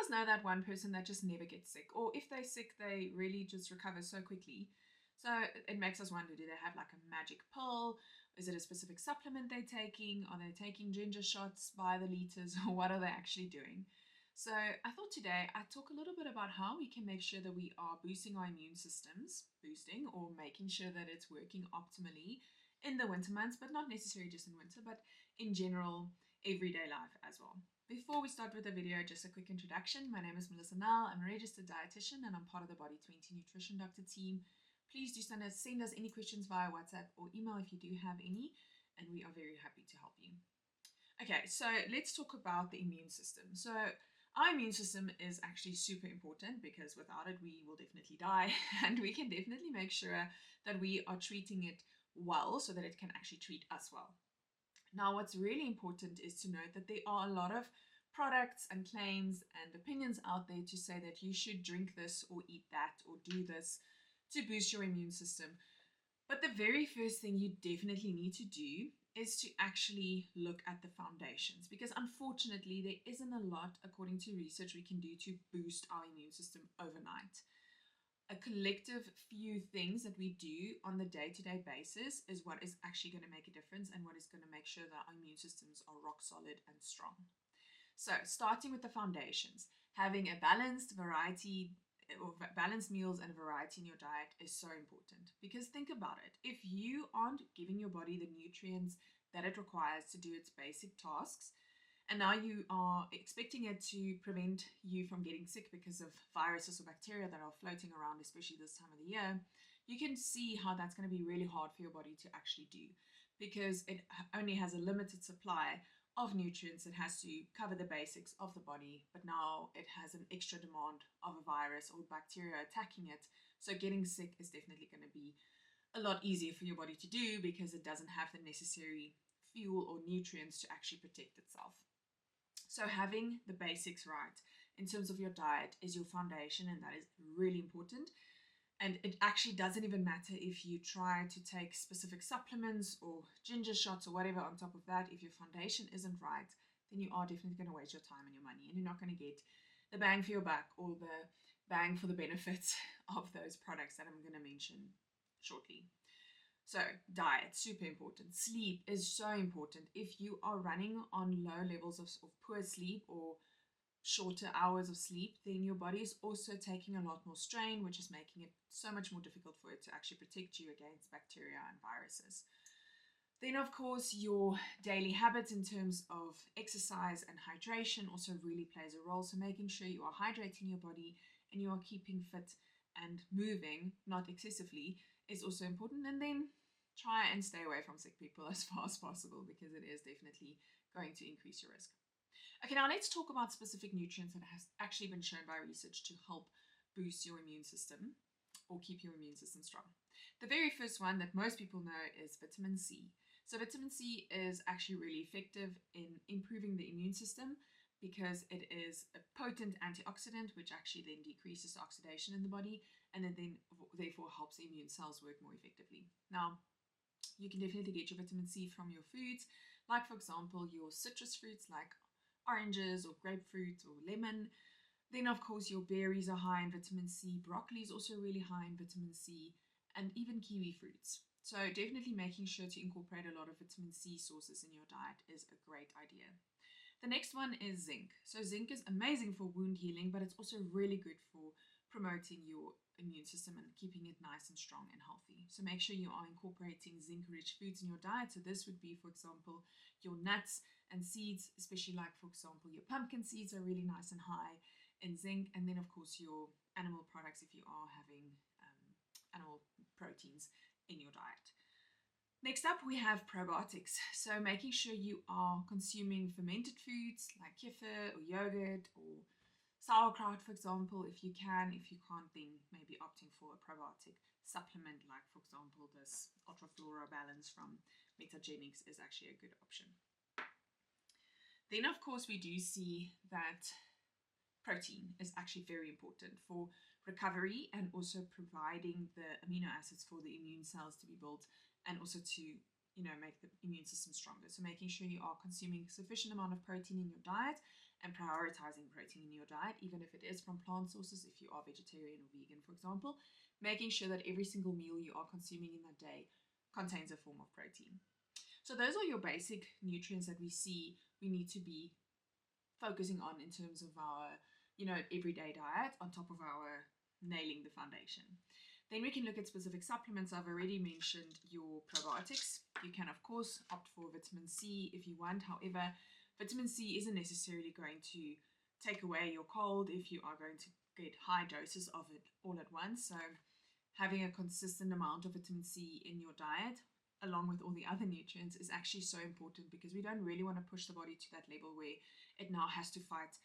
always know that one person that just never gets sick, or if they're sick, they really just recover so quickly. So it makes us wonder, do they have like a magic pill? Is it a specific supplement they're taking? Are they taking ginger shots by the liters, or what are they actually doing? So I thought today I'd talk a little bit about how we can make sure that we are boosting our immune systems, boosting or making sure that it's working optimally in the winter months, but not necessarily just in winter, but in general, everyday life as well. Before we start with the video, just a quick introduction. My name is Melissa Nall. I'm a registered dietitian and I'm part of the Body 20 Nutrition Doctor team. Please do send us any questions via WhatsApp or email if you do have any, and we are very happy to help you. Okay, so let's talk about the immune system. So our immune system is actually super important because without it, we will definitely die. And we can definitely make sure that we are treating it well so that it can actually treat us well. Now, what's really important is to note that there are a lot of products and claims and opinions out there to say that you should drink this or eat that or do this to boost your immune system. But the very first thing you definitely need to do is to actually look at the foundations, because unfortunately there isn't a lot, according to research, we can do to boost our immune system overnight. A collective few things that we do on the day-to-day basis is what is actually going to make a difference and what is going to make sure that our immune systems are rock solid and strong. So starting with the foundations, having a balanced variety or balanced meals and variety in your diet is so important, because think about it. If you aren't giving your body the nutrients that it requires to do its basic tasks, and now you are expecting it to prevent you from getting sick because of viruses or bacteria that are floating around, especially this time of the year, you can see how that's going to be really hard for your body to actually do, because it only has a limited supply of nutrients. It has to cover the basics of the body, but now it has an extra demand of a virus or bacteria attacking it. So getting sick is definitely going to be a lot easier for your body to do because it doesn't have the necessary fuel or nutrients to actually protect itself. So having the basics right in terms of your diet is your foundation, and that is really important. And it actually doesn't even matter if you try to take specific supplements or ginger shots or whatever on top of that. If your foundation isn't right, then you are definitely going to waste your time and your money, and you're not going to get the bang for your buck or the bang for the benefits of those products that I'm going to mention shortly. So diet, super important. Sleep is so important. If you are running on low levels of poor sleep or shorter hours of sleep, then your body is also taking a lot more strain, which is making it so much more difficult for it to actually protect you against bacteria and viruses. Then, of course, your daily habits in terms of exercise and hydration also really plays a role. So making sure you are hydrating your body and you are keeping fit and moving, not excessively, is also important. And then try and stay away from sick people as far as possible, because it is definitely going to increase your risk. Okay, now let's talk about specific nutrients that has actually been shown by research to help boost your immune system or keep your immune system strong. The very first one that most people know is vitamin C. So vitamin C is actually really effective in improving the immune system because it is a potent antioxidant, which actually then decreases oxidation in the body, and it then therefore helps the immune cells work more effectively. Now, you can definitely get your vitamin C from your foods, like for example, your citrus fruits like oranges or grapefruit or lemon. Then of course your berries are high in vitamin C, broccoli is also really high in vitamin C, and even kiwi fruits. So definitely making sure to incorporate a lot of vitamin C sources in your diet is a great idea. The next one is zinc. So zinc is amazing for wound healing, but it's also really good for promoting your immune system and keeping it nice and strong and healthy. So make sure you are incorporating zinc-rich foods in your diet. So this would be, for example, your nuts and seeds, especially like, for example, your pumpkin seeds are really nice and high in zinc. And then, of course, your animal products if you are having animal proteins in your diet. Next up, we have probiotics. So making sure you are consuming fermented foods like kefir or yogurt or sauerkraut, for example, if you can. If you can't, then maybe opting for a probiotic supplement like, for example, this Ultraflora Balance from Metagenics is actually a good option. Then, of course, we do see that protein is actually very important for recovery and also providing the amino acids for the immune cells to be built and also to make the immune system stronger. So making sure you are consuming sufficient amount of protein in your diet and prioritizing protein in your diet, even if it is from plant sources, if you are vegetarian or vegan, for example, making sure that every single meal you are consuming in that day contains a form of protein. So those are your basic nutrients that we see we need to be focusing on in terms of our, everyday diet on top of our nailing the foundation. Then we can look at specific supplements. I've already mentioned your probiotics. You can, of course, opt for vitamin C if you want. However, vitamin C isn't necessarily going to take away your cold if you are going to get high doses of it all at once. So having a consistent amount of vitamin C in your diet, along with all the other nutrients, is actually so important, because we don't really want to push the body to that level where it now has to fight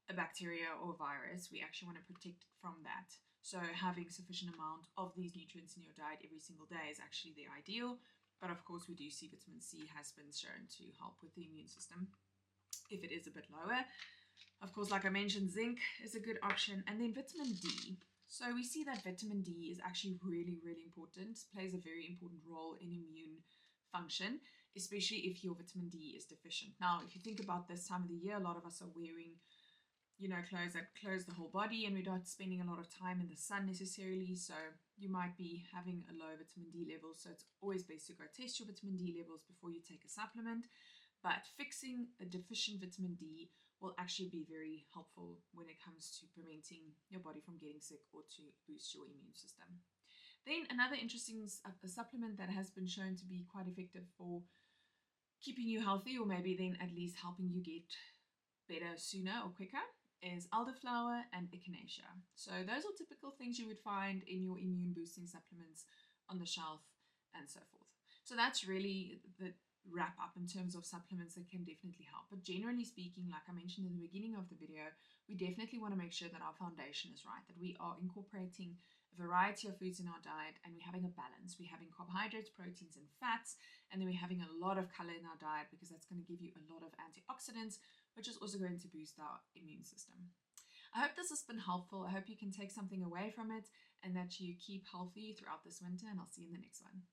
a bacteria or a virus. We actually want to protect it from that. So having sufficient amount of these nutrients in your diet every single day is actually the ideal. But of course, we do see vitamin C has been shown to help with the immune system if it is a bit lower. Of course, like I mentioned, zinc is a good option. And then vitamin D. So we see that vitamin D is actually really, really important, plays a very important role in immune function, especially if your vitamin D is deficient. Now, if you think about this time of the year, a lot of us are wearing, clothes that close the whole body, and we're not spending a lot of time in the sun necessarily. So you might be having a low vitamin D level. So it's always best to go test your vitamin D levels before you take a supplement. But fixing a deficient vitamin D will actually be very helpful when it comes to preventing your body from getting sick or to boost your immune system. Then another interesting supplement that has been shown to be quite effective for keeping you healthy, or maybe then at least helping you get better sooner or quicker, is elderflower and echinacea. So those are typical things you would find in your immune boosting supplements on the shelf and so forth. So that's really the wrap up in terms of supplements that can definitely help. But generally speaking, like I mentioned in the beginning of the video, we definitely want to make sure that our foundation is right, that we are incorporating a variety of foods in our diet, and we're having a balance. We're having carbohydrates, proteins, and fats, and then we're having a lot of color in our diet, because that's going to give you a lot of antioxidants, which is also going to boost our immune system. I hope this has been helpful. I hope you can take something away from it and that you keep healthy throughout this winter, and I'll see you in the next one.